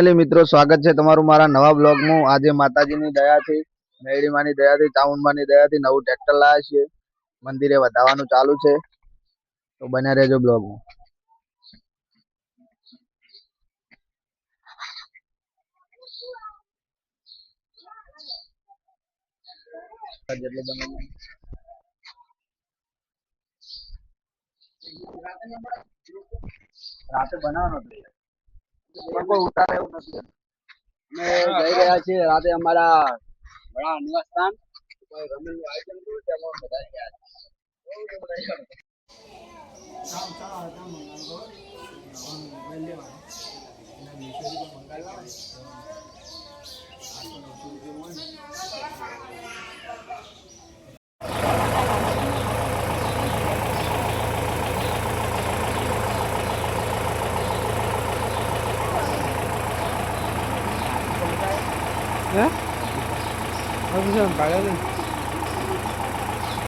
મિત્રો સ્વાગત છે તમારું મારા નવા બ્લોગમાં। આજે માતાજીની દયાથી મેળીમાની દયાથી ચામુંડમાની દયાથી નવું ટ્રેક્ટર લાવ્યા છીએ। મંદિરે વધાવવાનું ચાલુ છે તો બન્યા રહેજો બ્લોગમાં। રાતે બનાવવાનો પણ કોઈ ઉતારે એવું નથી। અમે જઈ રહ્યા છીએ રાતે અમારા ઘણા નિવાસસ્થાન કોઈ રમેશનું આયોજન કર્યું છે એમાં બધા ગયા Hah? Aku bisa pakai